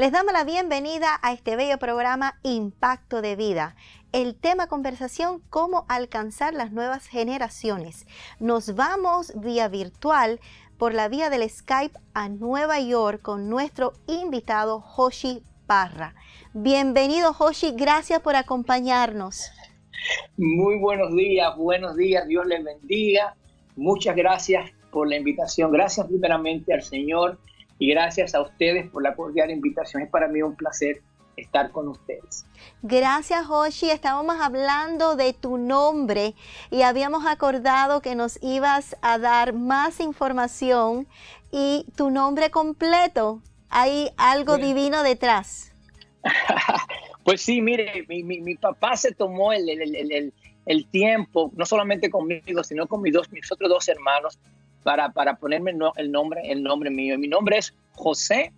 Les damos la bienvenida a este bello programa Impacto de Vida. El tema conversación, cómo alcanzar las nuevas generaciones. Nos vamos vía virtual por la vía del Skype a Nueva York con nuestro invitado Joshi Parra. Bienvenido Joshi, gracias por acompañarnos. Muy buenos días, Dios les bendiga. Muchas gracias por la invitación. Gracias primeramente al Señor y gracias a ustedes por la cordial invitación. Es para mí un placer estar con ustedes. Gracias, Joshi. Estábamos hablando de tu nombre y habíamos acordado que nos ibas a dar más información y tu nombre completo. ¿Hay algo divino detrás? Pues sí, mire, mi papá se tomó el tiempo, no solamente conmigo, sino con mis otros dos hermanos, para ponerme el nombre mío. Mi nombre es José,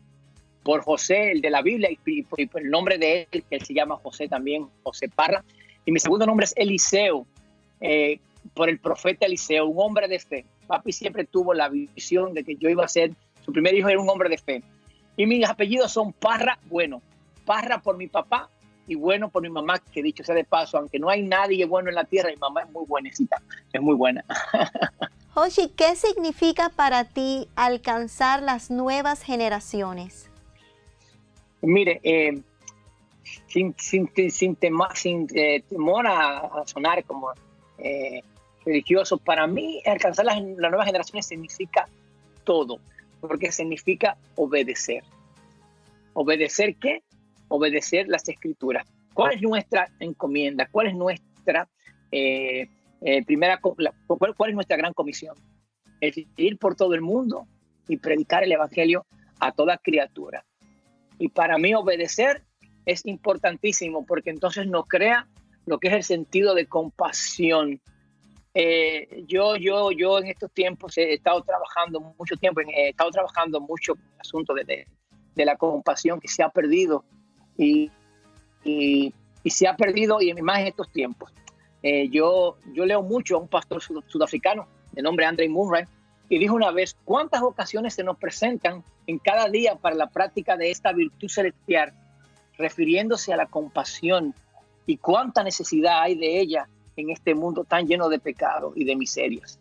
por José, el de la Biblia, y por el nombre de él, que él se llama José también, José Parra. Y mi segundo nombre es Eliseo, por el profeta Eliseo, un hombre de fe. Papi siempre tuvo la visión de que yo iba a ser, su primer hijo era un hombre de fe. Y mis apellidos son Parra, bueno, Parra por mi papá y bueno por mi mamá, que dicho sea de paso, aunque no hay nadie bueno en la tierra, mi mamá es muy buenecita, es muy buena. Joshi, ¿qué significa para ti alcanzar las nuevas generaciones? Mire, sin temor a sonar como religioso, para mí alcanzar las nuevas generaciones significa todo, porque significa obedecer. ¿Obedecer qué? Obedecer las Escrituras. ¿Cuál es nuestra encomienda? ¿Cuál es nuestra cuál es nuestra gran comisión? Es ir por todo el mundo y predicar el evangelio a toda criatura. Y para mí obedecer es importantísimo porque entonces nos crea lo que es el sentido de compasión. Yo en estos tiempos he estado trabajando mucho tiempo, en el asunto de la compasión que se ha perdido y se ha perdido y más en estos tiempos. Yo leo mucho a un pastor sudafricano de nombre Andrew Murray, y dijo una vez: ¿cuántas ocasiones se nos presentan en cada día para la práctica de esta virtud celestial, refiriéndose a la compasión, y cuánta necesidad hay de ella en este mundo tan lleno de pecado y de miserias?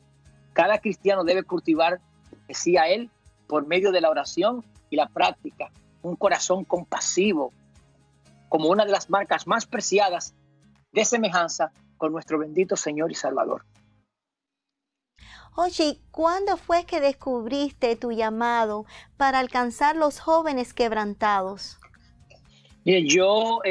Cada cristiano debe cultivar, decía él, por medio de la oración y la práctica, un corazón compasivo, como una de las marcas más preciadas de semejanza con nuestro bendito Señor y Salvador. Joshi, ¿cuándo fue que descubriste tu llamado para alcanzar los jóvenes quebrantados? Bien, yo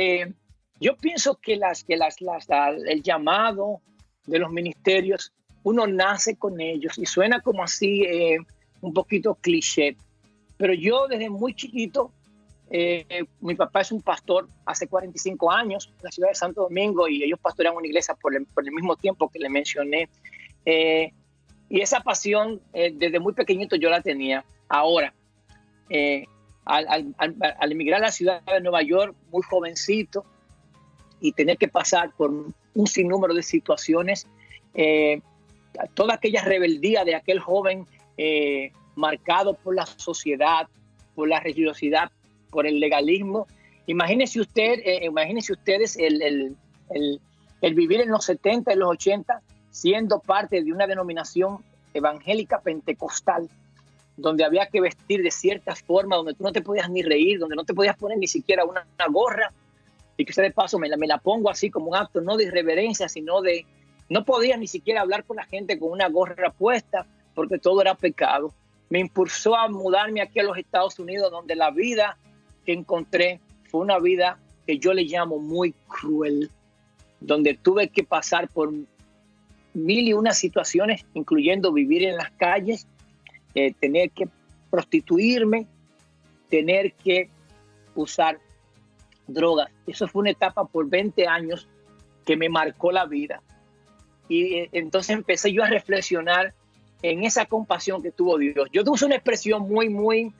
pienso que el llamado de los ministerios, uno nace con ellos y suena como así un poquito cliché, pero yo desde muy chiquito, mi papá es un pastor hace 45 años en la ciudad de Santo Domingo y ellos pastorean una iglesia por el mismo tiempo que le mencioné. Y esa pasión desde muy pequeñito yo la tenía. Ahora, al emigrar a la ciudad de Nueva York, muy jovencito, y tener que pasar por un sinnúmero de situaciones, toda aquella rebeldía de aquel joven marcado por la sociedad, por la religiosidad, por el legalismo. Imagínense ustedes el vivir en los 70 y los 80 siendo parte de una denominación evangélica pentecostal, donde había que vestir de cierta forma, donde tú no te podías ni reír, donde no te podías poner ni siquiera una gorra, y que de paso me la pongo así como un acto no de irreverencia, sino de, no podía ni siquiera hablar con la gente con una gorra puesta, porque todo era pecado. Me impulsó a mudarme aquí a los Estados Unidos, donde la vida que encontré fue una vida que yo le llamo muy cruel, donde tuve que pasar por mil y una situaciones, incluyendo vivir en las calles, tener que prostituirme, tener que usar drogas. Eso fue una etapa por 20 años que me marcó la vida. Y entonces empecé yo a reflexionar en esa compasión que tuvo Dios. Yo uso una expresión muy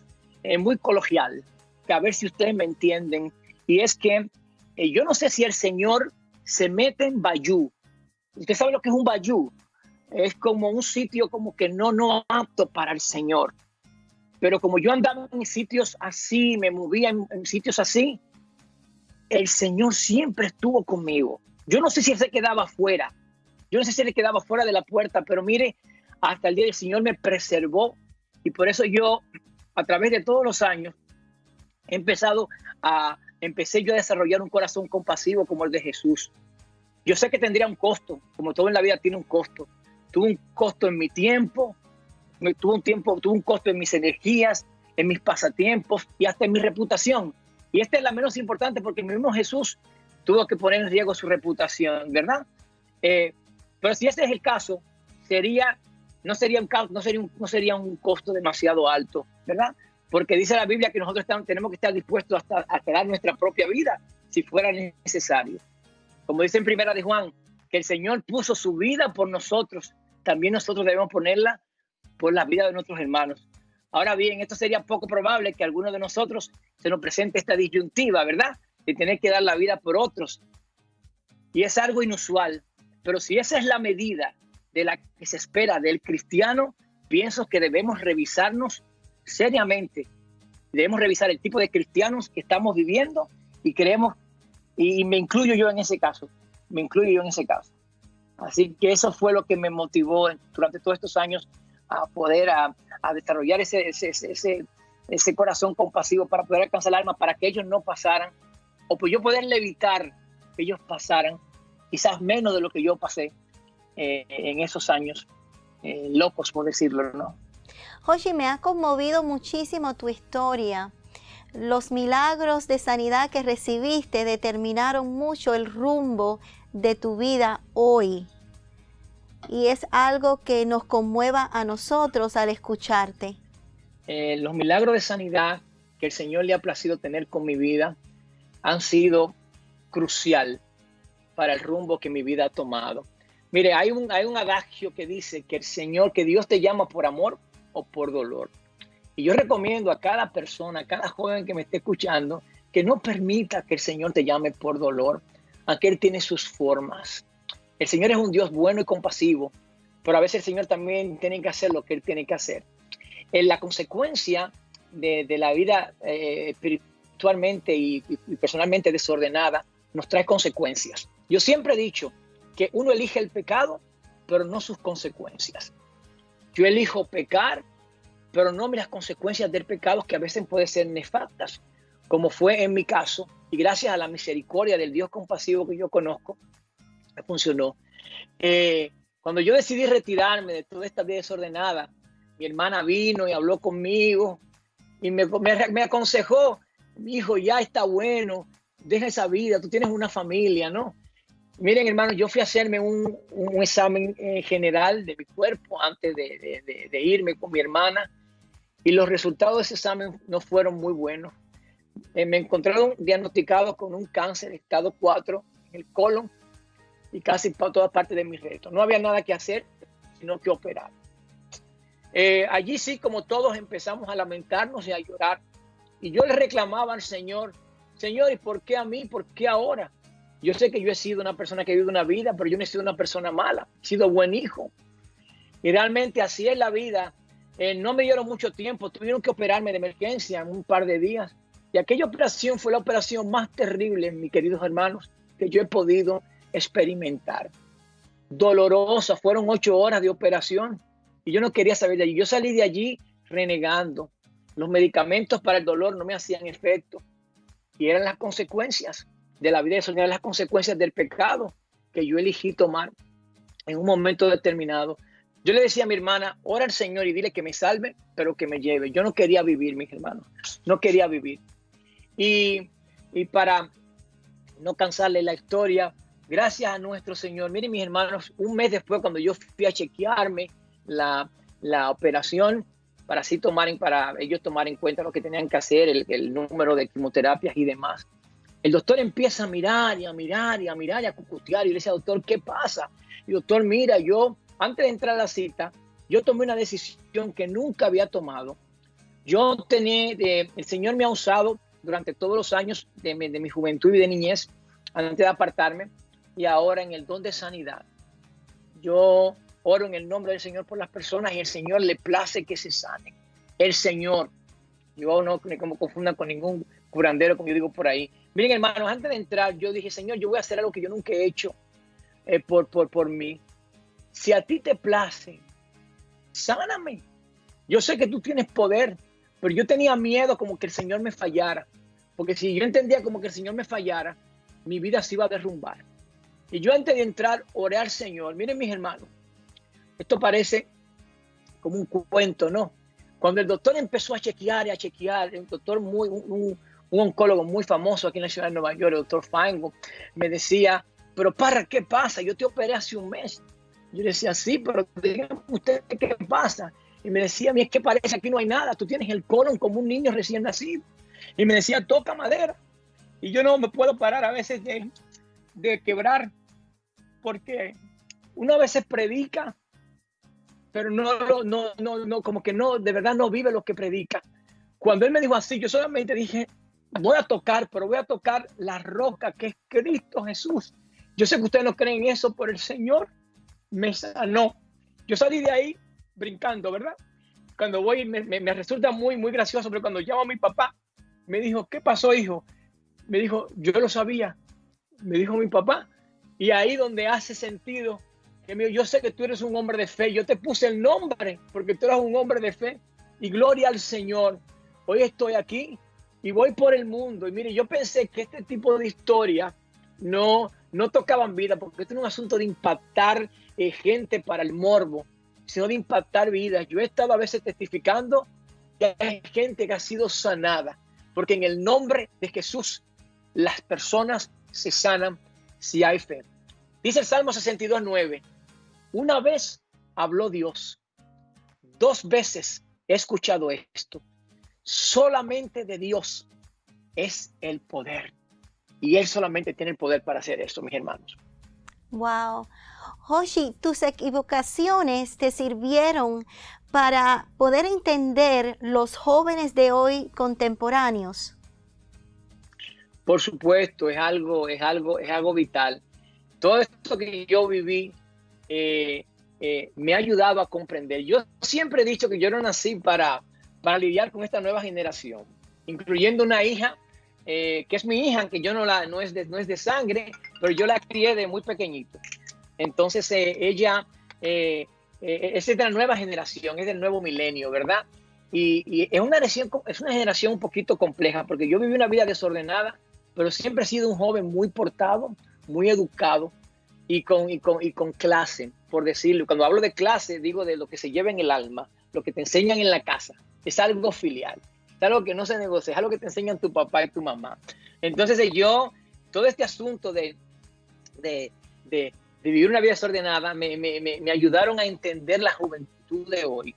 coloquial, que a ver si ustedes me entienden, y es que yo no sé si el Señor se mete en bayú. Usted sabe lo que es un bayú. Es como un sitio como que no apto para el Señor. Pero como yo andaba en sitios así, me movía en sitios así, el Señor siempre estuvo conmigo. Yo no sé si Él se quedaba afuera. Yo no sé si Él quedaba fuera de la puerta, pero mire, hasta el día del Señor me preservó. Y por eso yo, a través de todos los años, empecé yo a desarrollar un corazón compasivo como el de Jesús. Yo sé que tendría un costo, como todo en la vida tiene un costo. Tuve un costo en mi tiempo, tuve un costo en mis energías, en mis pasatiempos y hasta en mi reputación. Y esta es la menos importante porque el mismo Jesús tuvo que poner en riesgo su reputación, ¿verdad? Pero si ese es el caso, no sería un costo demasiado alto, ¿verdad? Porque dice la Biblia que nosotros tenemos que estar dispuestos a dar nuestra propia vida si fuera necesario. Como dice en Primera de Juan, que el Señor puso su vida por nosotros, también nosotros debemos ponerla por la vida de nuestros hermanos. Ahora bien, esto sería poco probable que a alguno de nosotros se nos presente esta disyuntiva, ¿verdad? De tener que dar la vida por otros. Y es algo inusual. Pero si esa es la medida de la que se espera del cristiano, pienso que debemos revisarnos seriamente. Debemos revisar el tipo de cristianos que estamos viviendo y creemos, y me incluyo yo en ese caso. Así que eso fue lo que me motivó durante todos estos años a poder a desarrollar ese corazón compasivo para poder alcanzar el alma, para que ellos no pasaran, o pues yo poderle evitar que ellos pasaran, quizás menos de lo que yo pasé en esos años locos, por decirlo, ¿no? Joshi, me ha conmovido muchísimo tu historia. Los milagros de sanidad que recibiste determinaron mucho el rumbo de tu vida hoy. Y es algo que nos conmueva a nosotros al escucharte. Los milagros de sanidad que el Señor le ha placido tener con mi vida han sido crucial para el rumbo que mi vida ha tomado. Mire, hay un adagio que dice que Dios te llama por amor o por dolor. Y yo recomiendo a cada persona, a cada joven que me esté escuchando, que no permita que el Señor te llame por dolor, aunque Él tiene sus formas. El Señor es un Dios bueno y compasivo, pero a veces el Señor también tiene que hacer lo que Él tiene que hacer. La consecuencia de la vida espiritualmente y personalmente desordenada nos trae consecuencias. Yo siempre he dicho que uno elige el pecado, pero no sus consecuencias. Yo elijo pecar, pero no las consecuencias del pecado, que a veces pueden ser nefastas, como fue en mi caso, y gracias a la misericordia del Dios compasivo que yo conozco, funcionó. Cuando yo decidí retirarme de toda esta vida desordenada, mi hermana vino y habló conmigo y me aconsejó: mi hijo, ya está bueno, deja esa vida, tú tienes una familia, ¿no? Miren, hermano, yo fui a hacerme un examen general de mi cuerpo antes de irme con mi hermana, y los resultados de ese examen no fueron muy buenos. Me encontraron diagnosticado con un cáncer estado 4 en el colon y casi por toda parte de mi recto. No había nada que hacer, sino que operar. Allí sí, como todos, empezamos a lamentarnos y a llorar. Y yo le reclamaba al Señor: Señor, ¿y por qué a mí? ¿Por qué ahora? Yo sé que yo he sido una persona que ha vivido una vida, pero yo no he sido una persona mala. He sido buen hijo. Y realmente así es la vida. No me dieron mucho tiempo. Tuvieron que operarme de emergencia en un par de días. Y aquella operación fue la operación más terrible, mis queridos hermanos, que yo he podido experimentar. Dolorosa. Fueron 8 horas de operación. Y yo no quería saber de allí. Yo salí de allí renegando. Los medicamentos para el dolor no me hacían efecto. Y eran las consecuencias de la vida desordenada, las consecuencias del pecado que yo elegí tomar en un momento determinado. Yo le decía a mi hermana: ora al Señor y dile que me salve, pero que me lleve. Yo no quería vivir, mis hermanos. No quería vivir. Y para no cansarle la historia, gracias a nuestro Señor, miren, mis hermanos, un mes después, cuando yo fui a chequearme la operación, para ellos tomar en cuenta lo que tenían que hacer, el número de quimioterapias y demás, el doctor empieza a mirar y a mirar y a mirar y a cucutear, y le dice: doctor, ¿qué pasa? Y doctor, mira, yo antes de entrar a la cita, yo tomé una decisión que nunca había tomado. El Señor me ha usado durante todos los años de mi juventud y de niñez, antes de apartarme, y ahora en el don de sanidad. Yo oro en el nombre del Señor por las personas, y el Señor le place que se sanen. El Señor Yo no me confundan con ningún curandero, como yo digo por ahí. Miren, hermanos, antes de entrar, yo dije, Señor, yo voy a hacer algo que yo nunca he hecho por mí. Si a ti te place, sáname. Yo sé que tú tienes poder, pero yo tenía miedo como que el Señor me fallara. Porque si yo entendía como que el Señor me fallara, mi vida se iba a derrumbar. Y yo antes de entrar, oré al Señor. Miren, mis hermanos, esto parece como un cuento, ¿no? Cuando el doctor empezó a chequear, el doctor un oncólogo muy famoso aquí en la ciudad de Nueva York, el doctor Feingold, me decía, pero para, ¿qué pasa? Yo te operé hace un mes. Yo le decía, sí, pero dígame usted qué pasa. Y me decía, a mí es que parece que aquí no hay nada. Tú tienes el colon como un niño recién nacido. Y me decía, toca madera. Y yo no me puedo parar a veces de quebrar, porque uno a veces predica, pero no, como que no, de verdad no vive lo que predica. Cuando él me dijo así, yo solamente dije, voy a tocar, pero voy a tocar la roca que es Cristo Jesús. Yo sé que ustedes no creen en eso, pero el Señor me sanó. Yo salí de ahí brincando, ¿verdad? Cuando voy, me resulta muy, muy gracioso, pero cuando llamo a mi papá, me dijo, ¿qué pasó, hijo? Me dijo, yo lo sabía, me dijo mi papá. Y ahí donde hace sentido, que me dijo, yo sé que tú eres un hombre de fe, yo te puse el nombre porque tú eres un hombre de fe. Y gloria al Señor. Hoy estoy aquí y voy por el mundo. Y mire, yo pensé que este tipo de historias no tocaban vida, porque esto no es un asunto de impactar gente para el morbo, sino de impactar vidas. Yo he estado a veces testificando que hay gente que ha sido sanada, porque en el nombre de Jesús las personas se sanan si hay fe. Dice el Salmo 62:9, una vez habló Dios, 2 veces he escuchado esto. Solamente de Dios es el poder. Y Él solamente tiene el poder para hacer eso, mis hermanos. Wow. Joshi, tus equivocaciones te sirvieron para poder entender los jóvenes de hoy contemporáneos. Por supuesto, es algo vital. Todo esto que yo viví me ha ayudado a comprender. Yo siempre he dicho que yo no nací para lidiar con esta nueva generación, incluyendo una hija que es mi hija, que yo no es de sangre, pero yo la crié de muy pequeñito. Entonces ella es de la nueva generación, es del nuevo milenio, ¿verdad? Y es una generación un poquito compleja, porque yo viví una vida desordenada, pero siempre he sido un joven muy portado, muy educado y con clase, por decirlo. Cuando hablo de clase, digo de lo que se lleva en el alma, lo que te enseñan en la casa. Es algo filial, es algo que no se negocia, es algo que te enseñan tu papá y tu mamá. Entonces todo este asunto de vivir una vida desordenada me ayudaron a entender la juventud de hoy.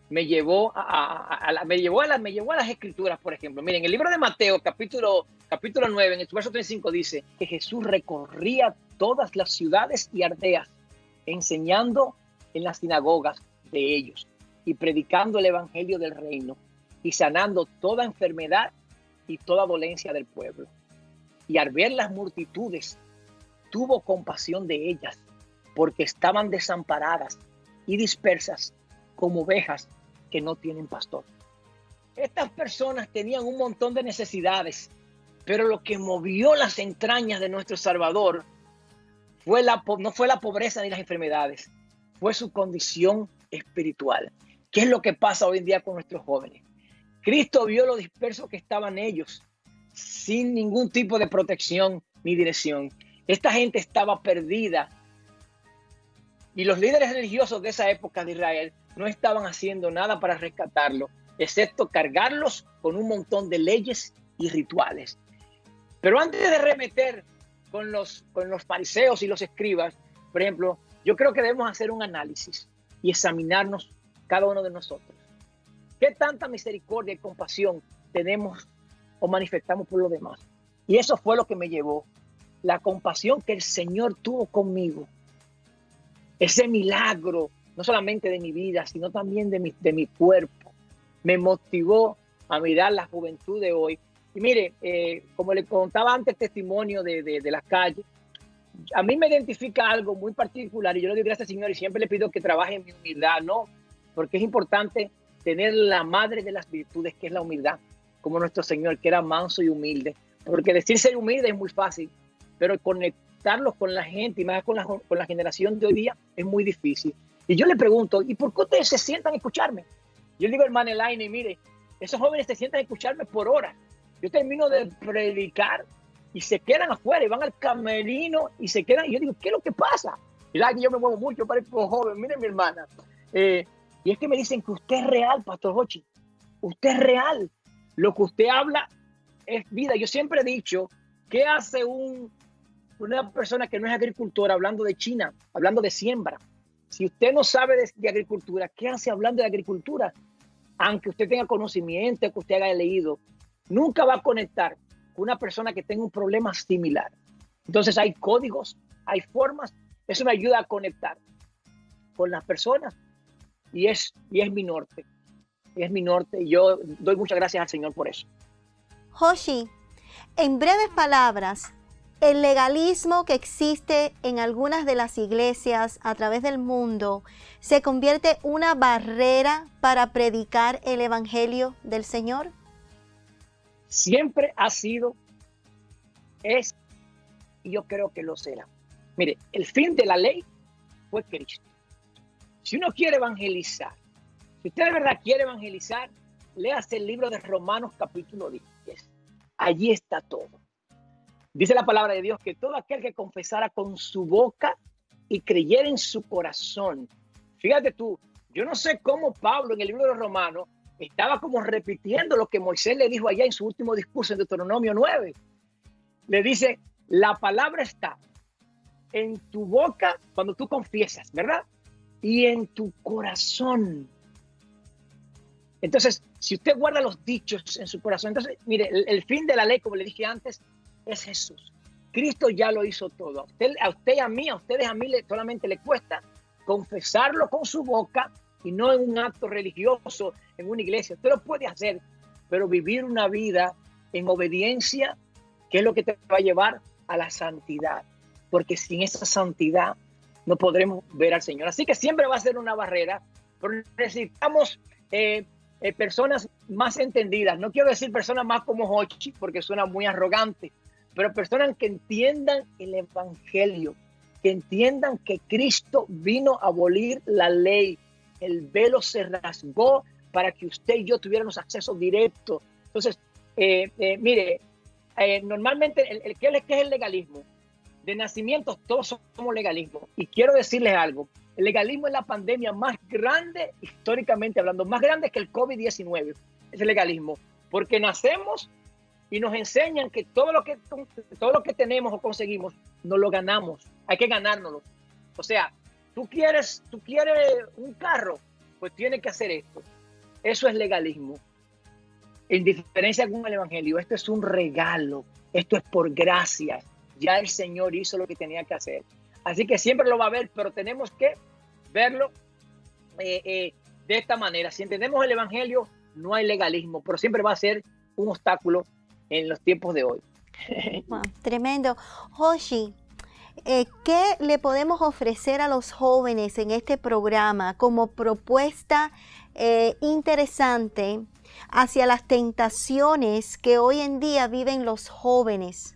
Me llevó a las escrituras, por ejemplo. Miren, el libro de Mateo, capítulo 9, en el verso 35 dice que Jesús recorría todas las ciudades y aldeas, enseñando en las sinagogas de ellos y predicando el evangelio del reino y sanando toda enfermedad y toda dolencia del pueblo. Y al ver las multitudes, tuvo compasión de ellas, porque estaban desamparadas y dispersas como ovejas que no tienen pastor. Estas personas tenían un montón de necesidades, pero lo que movió las entrañas de nuestro Salvador no fue la pobreza ni las enfermedades, fue su condición espiritual. ¿Qué es lo que pasa hoy en día con nuestros jóvenes? Cristo vio lo dispersos que estaban ellos, sin ningún tipo de protección ni dirección. Esta gente estaba perdida. Y los líderes religiosos de esa época de Israel no estaban haciendo nada para rescatarlo, excepto cargarlos con un montón de leyes y rituales. Pero antes de remeter con los fariseos y los escribas, por ejemplo, yo creo que debemos hacer un análisis y examinarnos cada uno de nosotros. ¿Qué tanta misericordia y compasión tenemos o manifestamos por los demás? Y eso fue lo que me llevó, la compasión que el Señor tuvo conmigo. Ese milagro, no solamente de mi vida, sino también de mi cuerpo, me motivó a mirar la juventud de hoy. Y mire, como le contaba antes el testimonio de las calles, a mí me identifica algo muy particular y yo le doy gracias al Señor y siempre le pido que trabaje en mi humildad, ¿no? Porque es importante tener la madre de las virtudes, que es la humildad, como nuestro Señor, que era manso y humilde. Porque decir ser humilde es muy fácil, pero conectarlos con la gente y más con la generación de hoy día es muy difícil. Y yo le pregunto, ¿y por qué ustedes se sientan a escucharme? Yo le digo, hermana Elaine, mire, esos jóvenes se sientan a escucharme por horas. Yo termino de predicar y se quedan afuera y van al camerino y se quedan. Y yo digo, ¿qué es lo que pasa? Y la que yo me muevo mucho, parezco joven. Miren, mi hermana. Y es que me dicen que usted es real, Pastor Jochi. Usted es real. Lo que usted habla es vida. Yo siempre he dicho, ¿qué hace una persona que no es agricultora hablando de China, hablando de siembra? Si usted no sabe de agricultura, ¿qué hace hablando de agricultura? Aunque usted tenga conocimiento, que usted haya leído, nunca va a conectar con una persona que tenga un problema similar. Entonces hay códigos, hay formas. Eso me ayuda a conectar con las personas y es mi norte. Es mi norte y yo doy muchas gracias al Señor por eso. Jochi, en breves palabras, el legalismo que existe en algunas de las iglesias a través del mundo se convierte en una barrera para predicar el evangelio del Señor. Siempre ha sido, es, y yo creo que lo será. Mire, el fin de la ley fue Cristo. Si uno quiere evangelizar, si usted de verdad quiere evangelizar, léase el libro de Romanos capítulo 10. Allí está todo. Dice la palabra de Dios que todo aquel que confesara con su boca y creyera en su corazón. Fíjate tú, yo no sé cómo Pablo en el libro de los Romanos estaba como repitiendo lo que Moisés le dijo allá en su último discurso en Deuteronomio 9. Le dice, la palabra está en tu boca cuando tú confiesas, ¿verdad? Y en tu corazón. Entonces, si usted guarda los dichos en su corazón, entonces, mire, el fin de la ley, como le dije antes, es Jesús. Cristo ya lo hizo todo. A usted y a mí, a ustedes, a mí solamente le cuesta confesarlo con su boca y no en un acto religioso, en una iglesia. Usted lo puede hacer, pero vivir una vida en obediencia, que es lo que te va a llevar a la santidad. Porque sin esa santidad no podremos ver al Señor. Así que siempre va a ser una barrera, pero necesitamos personas más entendidas. No quiero decir personas más como Jochi, porque suena muy arrogante, pero personas que entiendan el evangelio, que entiendan que Cristo vino a abolir la ley. El velo se rasgó para que usted y yo tuviéramos acceso directo. Entonces, mire, normalmente, ¿qué es el legalismo? De nacimiento todos somos legalismo. Y quiero decirles algo. El legalismo es la pandemia más grande, históricamente hablando, más grande que el COVID-19. Es el legalismo. Porque nacemos y nos enseñan que todo lo que tenemos o conseguimos, nos lo ganamos. Hay que ganárnoslo. O sea, tú quieres un carro, pues tienes que hacer esto. Eso es legalismo. En diferencia con el evangelio, esto es un regalo. Esto es por gracia. Ya el Señor hizo lo que tenía que hacer. Así que siempre lo va a ver, pero tenemos que verlo de esta manera. Si entendemos el evangelio, no hay legalismo, pero siempre va a ser un obstáculo en los tiempos de hoy. Wow, tremendo. Jochi, ¿qué le podemos ofrecer a los jóvenes en este programa como propuesta interesante hacia las tentaciones que hoy en día viven los jóvenes?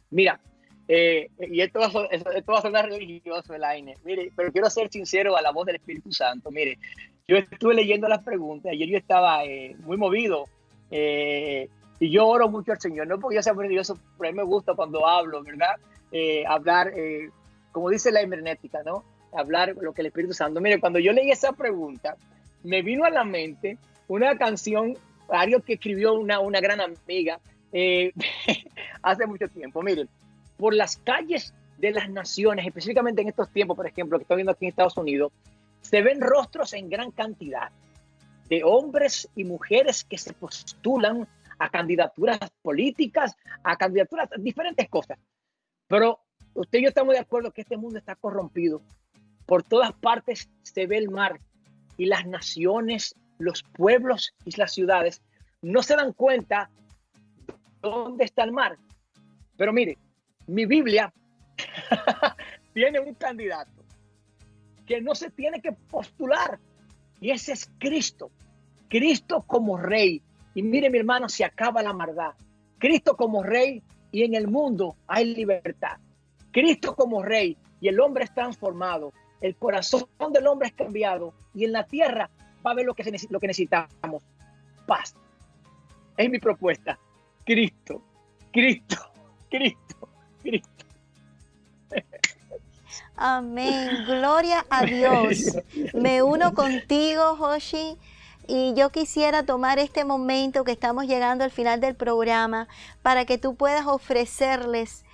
Mira, y esto va a sonar religioso, Elaine. Mire, pero quiero ser sincero a la voz del Espíritu Santo. Mire, yo estuve leyendo las preguntas. Ayer yo estaba muy movido y yo oro mucho al Señor. No porque yo sea religioso, pero a mí me gusta cuando hablo, ¿verdad? Hablar, como dice la hermenéutica, ¿no? Hablar lo que el Espíritu Santo. Mire, cuando yo leí esa pregunta, me vino a la mente una canción, algo que escribió una gran amiga hace mucho tiempo. Miren, por las calles de las naciones, específicamente en estos tiempos, por ejemplo, que estoy viendo aquí en Estados Unidos, se ven rostros en gran cantidad de hombres y mujeres que se postulan a candidaturas políticas, a candidaturas, diferentes cosas. Pero usted y yo estamos de acuerdo que este mundo está corrompido. Por todas partes se ve el mar y las naciones, los pueblos y las ciudades no se dan cuenta dónde está el mar. Pero mire, mi Biblia tiene un candidato que no se tiene que postular. Y ese es Cristo. Cristo como Rey. Y mire, mi hermano, se acaba la maldad. Cristo como Rey y en el mundo hay libertad. Cristo como Rey y el hombre es transformado. El corazón del hombre es cambiado y en la tierra va a haber lo que necesitamos. Paz. Es mi propuesta. Cristo, Cristo, Cristo, Cristo. Amén. Gloria a Dios. Me uno contigo, Joshi. Y yo quisiera tomar este momento que estamos llegando al final del programa para que tú puedas ofrecerles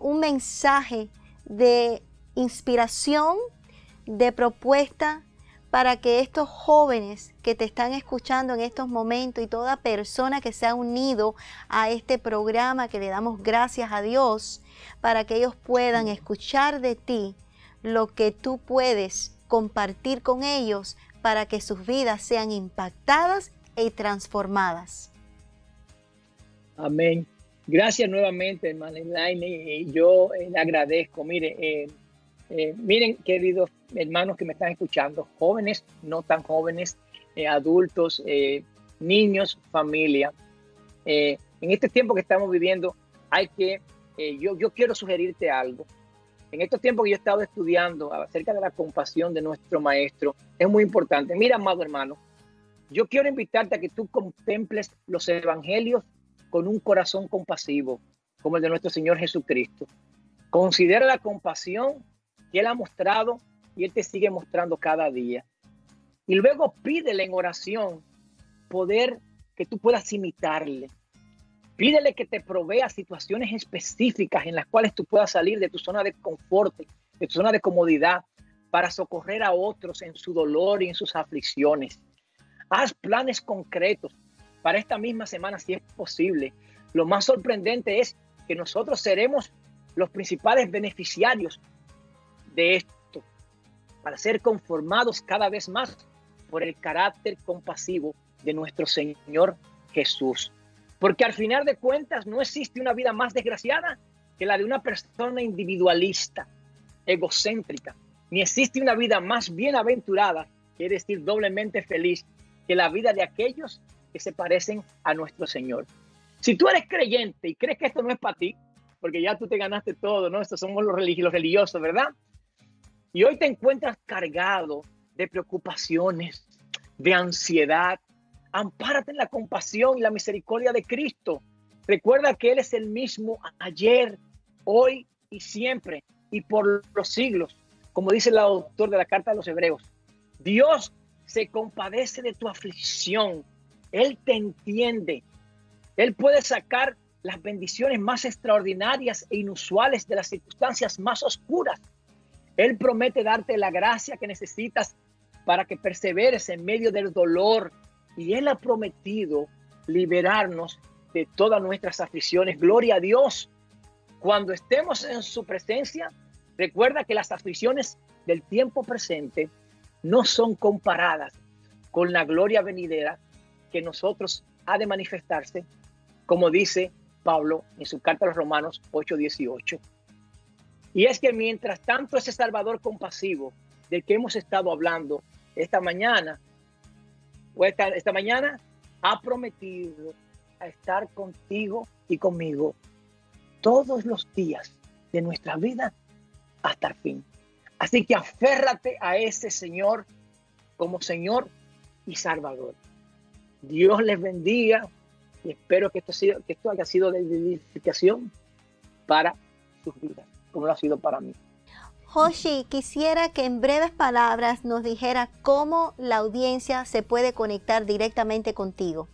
un mensaje de inspiración, de propuesta, para que estos jóvenes que te están escuchando en estos momentos y toda persona que se ha unido a este programa, que le damos gracias a Dios, para que ellos puedan escuchar de ti lo que tú puedes compartir con ellos para que sus vidas sean impactadas y transformadas. Amén. Gracias nuevamente, hermana Elaine. Yo le agradezco. Miren, queridos hermanos que me están escuchando, jóvenes, no tan jóvenes, adultos, niños, familia. En este tiempo que estamos viviendo, yo quiero sugerirte algo. En estos tiempos que yo he estado estudiando acerca de la compasión de nuestro maestro, es muy importante. Mira, amado hermano, yo quiero invitarte a que tú contemples los evangelios con un corazón compasivo, como el de nuestro Señor Jesucristo. Considera la compasión que Él ha mostrado y Él te sigue mostrando cada día. Y luego pídele en oración poder que tú puedas imitarle. Pídele que te provea situaciones específicas en las cuales tú puedas salir de tu zona de confort, de tu zona de comodidad, para socorrer a otros en su dolor y en sus aflicciones. Haz planes concretos para esta misma semana si es posible. Lo más sorprendente es que nosotros seremos los principales beneficiarios de esto, para ser conformados cada vez más por el carácter compasivo de nuestro Señor Jesús. Porque al final de cuentas no existe una vida más desgraciada que la de una persona individualista, egocéntrica. Ni existe una vida más bienaventurada, quiere decir doblemente feliz, que la vida de aquellos que se parecen a nuestro Señor. Si tú eres creyente y crees que esto no es para ti, porque ya tú te ganaste todo, ¿no? Estos somos los religiosos, ¿verdad? Y hoy te encuentras cargado de preocupaciones, de ansiedad. Ampárate en la compasión y la misericordia de Cristo. Recuerda que Él es el mismo ayer, hoy y siempre, y por los siglos. Como dice el autor de la carta de los Hebreos, Dios se compadece de tu aflicción. Él te entiende. Él puede sacar las bendiciones más extraordinarias e inusuales de las circunstancias más oscuras. Él promete darte la gracia que necesitas para que perseveres en medio del dolor. Y Él ha prometido liberarnos de todas nuestras aflicciones. Gloria a Dios. Cuando estemos en su presencia, recuerda que las aflicciones del tiempo presente no son comparadas con la gloria venidera que nosotros ha de manifestarse, como dice Pablo en su carta a los Romanos 8:18. Y es que mientras tanto ese Salvador compasivo del que hemos estado hablando esta mañana ha prometido a estar contigo y conmigo todos los días de nuestra vida hasta el fin. Así que aférrate a ese Señor como Señor y Salvador. Dios les bendiga y espero que esto haya sido de edificación para sus vidas, como lo ha sido para mí. Joshi, quisiera que en breves palabras nos dijera cómo la audiencia se puede conectar directamente contigo.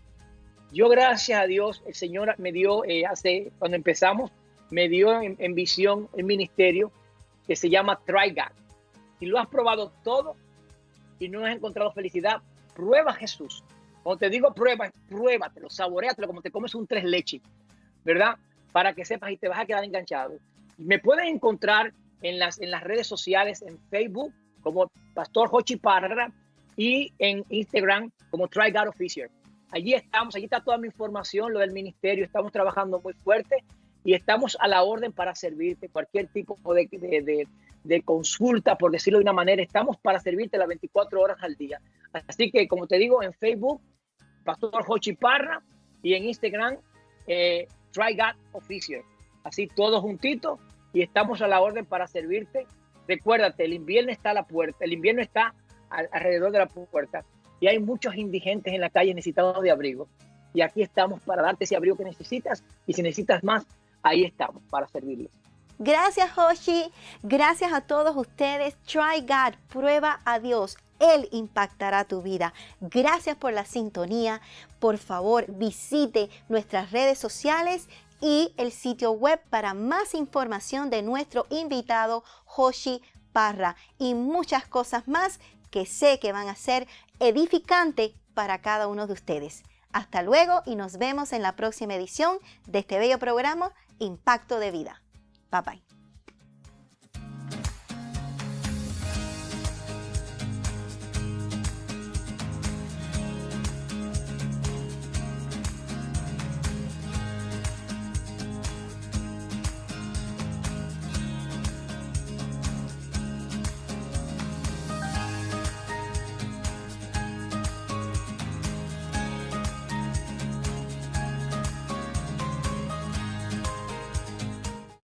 Yo, gracias a Dios, el Señor me dio, cuando empezamos, me dio en visión el ministerio que se llama Try God. Si lo has probado todo y no has encontrado felicidad, prueba Jesús. Cuando te digo pruébatelo, saboréatelo como te comes un tres leches, ¿verdad? Para que sepas y te vas a quedar enganchado. Me pueden encontrar en las redes sociales, en Facebook como Pastor Joshi Parra y en Instagram como Try God Official. Allí estamos, allí está toda mi información, lo del ministerio, estamos trabajando muy fuerte y estamos a la orden para servirte. Cualquier tipo de consulta, por decirlo de una manera, estamos para servirte las 24 horas al día. Así que, como te digo, en Facebook, Pastor Jochi Parra, y en Instagram, Try God Official. Así todos juntitos, y estamos a la orden para servirte. Recuérdate, el invierno está a la puerta, el invierno está alrededor de la puerta, y hay muchos indigentes en la calle necesitados de abrigo. Y aquí estamos para darte ese abrigo que necesitas, y si necesitas más, ahí estamos para servirles. Gracias, Jochi. Gracias a todos ustedes. Try God, prueba a Dios. Él impactará tu vida. Gracias por la sintonía. Por favor, visite nuestras redes sociales y el sitio web para más información de nuestro invitado Jochi Parra y muchas cosas más que sé que van a ser edificantes para cada uno de ustedes. Hasta luego y nos vemos en la próxima edición de este bello programa Impacto de Vida. Bye bye.